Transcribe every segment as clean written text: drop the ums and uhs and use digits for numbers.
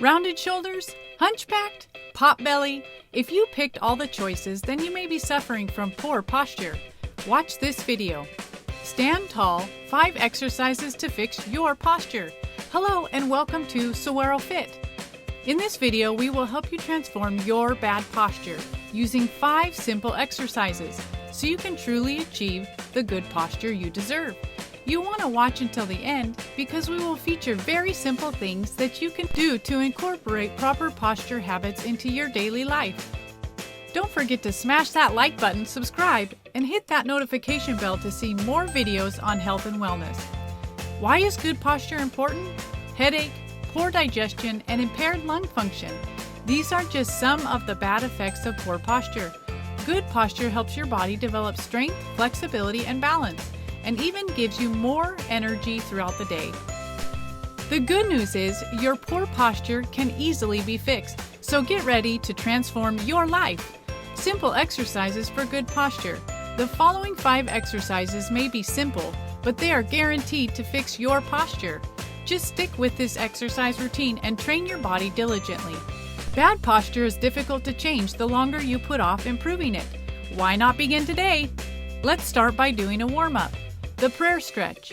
Rounded shoulders? Hunchbacked? Pot belly? If you picked all the choices, then you may be suffering from poor posture. Watch this video. Stand tall, 5 exercises to fix your posture. Hello and welcome to Saguaro Fit. In this video, we will help you transform your bad posture using 5 simple exercises so you can truly achieve the good posture you deserve. You want to watch until the end because we will feature very simple things that you can do to incorporate proper posture habits into your daily life. Don't forget to smash that like button, subscribe, and hit that notification bell to see more videos on health and wellness. Why is good posture important? Headache, poor digestion, and impaired lung function. These are just some of the bad effects of poor posture. Good posture helps your body develop strength, flexibility, and balance, and even gives you more energy throughout the day. The good news is your poor posture can easily be fixed, so get ready to transform your life. Simple exercises for good posture. The following 5 exercises may be simple, but they are guaranteed to fix your posture. Just stick with this exercise routine and train your body diligently. Bad posture is difficult to change the longer you put off improving it. Why not begin today? Let's start by doing a warm-up. The prayer stretch.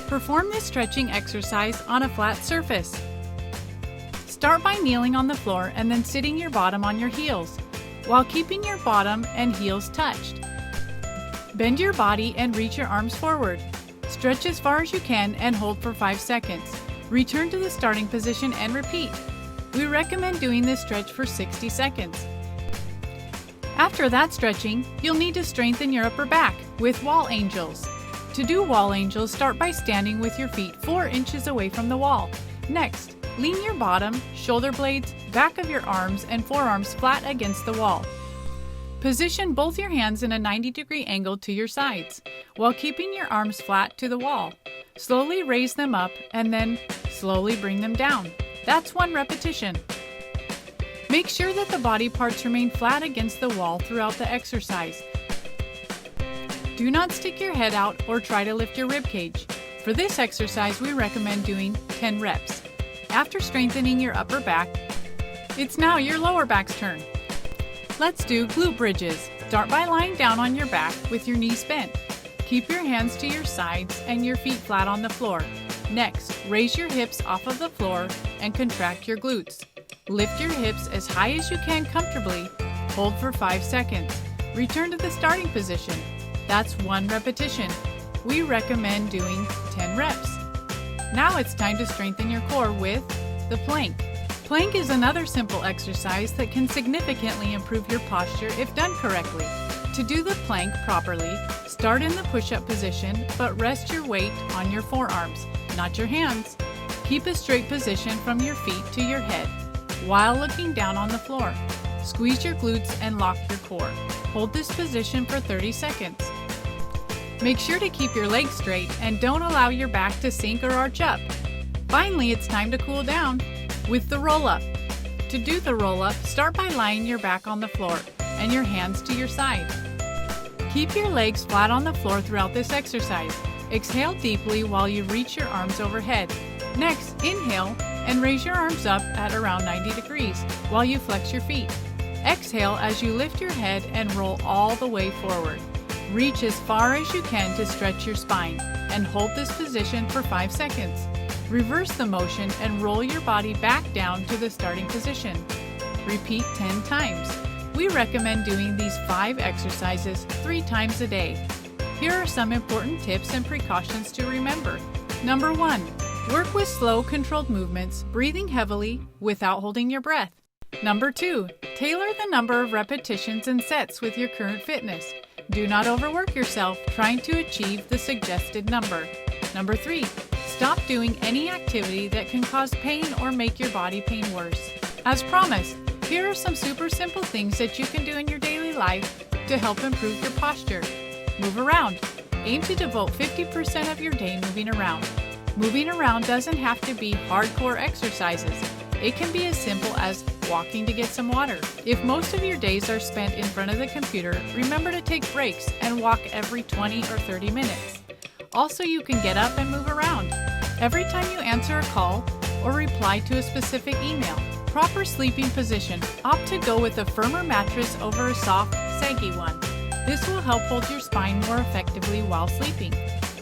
Perform this stretching exercise on a flat surface. Start by kneeling on the floor and then sitting your bottom on your heels, while keeping your bottom and heels touched. Bend your body and reach your arms forward. Stretch as far as you can and hold for 5 seconds. Return to the starting position and repeat. We recommend doing this stretch for 60 seconds. After that stretching, you'll need to strengthen your upper back with wall angels. To do wall angels, start by standing with your feet 4 inches away from the wall. Next, lean your bottom, shoulder blades, back of your arms, and forearms flat against the wall. Position both your hands in a 90-degree angle to your sides, while keeping your arms flat to the wall. Slowly raise them up and then slowly bring them down. That's 1 repetition. Make sure that the body parts remain flat against the wall throughout the exercise. Do not stick your head out or try to lift your rib cage. For this exercise, we recommend doing 10 reps. After strengthening your upper back, it's now your lower back's turn. Let's do glute bridges. Start by lying down on your back with your knees bent. Keep your hands to your sides and your feet flat on the floor. Next, raise your hips off of the floor and contract your glutes. Lift your hips as high as you can comfortably. Hold for 5 seconds. Return to the starting position. That's 1 repetition. We recommend doing 10 reps. Now it's time to strengthen your core with the plank. Plank is another simple exercise that can significantly improve your posture if done correctly. To do the plank properly, start in the push-up position, but rest your weight on your forearms, not your hands. Keep a straight position from your feet to your head while looking down on the floor. Squeeze your glutes and lock your core. Hold this position for 30 seconds. Make sure to keep your legs straight and don't allow your back to sink or arch up. Finally, it's time to cool down with the roll-up. To do the roll-up, start by lying your back on the floor and your hands to your side. Keep your legs flat on the floor throughout this exercise. Exhale deeply while you reach your arms overhead. Next, inhale and raise your arms up at around 90 degrees while you flex your feet. Exhale as you lift your head and roll all the way forward. Reach as far as you can to stretch your spine and hold this position for 5 seconds. Reverse the motion and roll your body back down to the starting position. Repeat 10 times. We recommend doing these 5 exercises 3 times a day. Here are some important tips and precautions to remember. Number 1. Work with slow, controlled movements, breathing heavily without holding your breath. Number 2. Tailor the number of repetitions and sets with your current fitness. Do not overwork yourself trying to achieve the suggested number. Number 3. Stop doing any activity that can cause pain or make your body pain worse. As promised, here are some super simple things that you can do in your daily life to help improve your posture. Move around. Aim to devote 50% of your day moving around. Moving around doesn't have to be hardcore exercises. It can be as simple as walking to get some water. If most of your days are spent in front of the computer, remember to take breaks and walk every 20 or 30 minutes. Also, you can get up and move around. Every time you answer a call or reply to a specific email. Proper sleeping position. Opt to go with a firmer mattress over a soft, saggy one. This will help hold your spine more effectively while sleeping.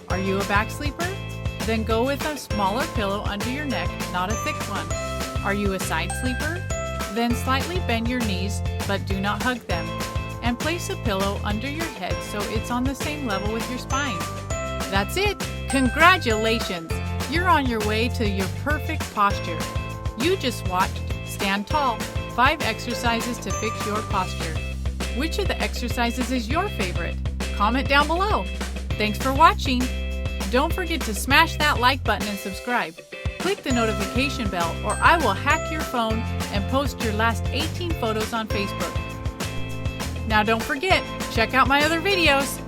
Are you a back sleeper? Then go with a smaller pillow under your neck, not a thick one. Are you a side sleeper? Then slightly bend your knees, but do not hug them. And place a pillow under your head so it's on the same level with your spine. That's it! Congratulations! You're on your way to your perfect posture. You just watched Stand Tall, 5 exercises to fix your posture. Which of the exercises is your favorite? Comment down below. Thanks for watching. Don't forget to smash that like button and subscribe. Click the notification bell or I will hack your phone and post your last 18 photos on Facebook. Now don't forget, check out my other videos.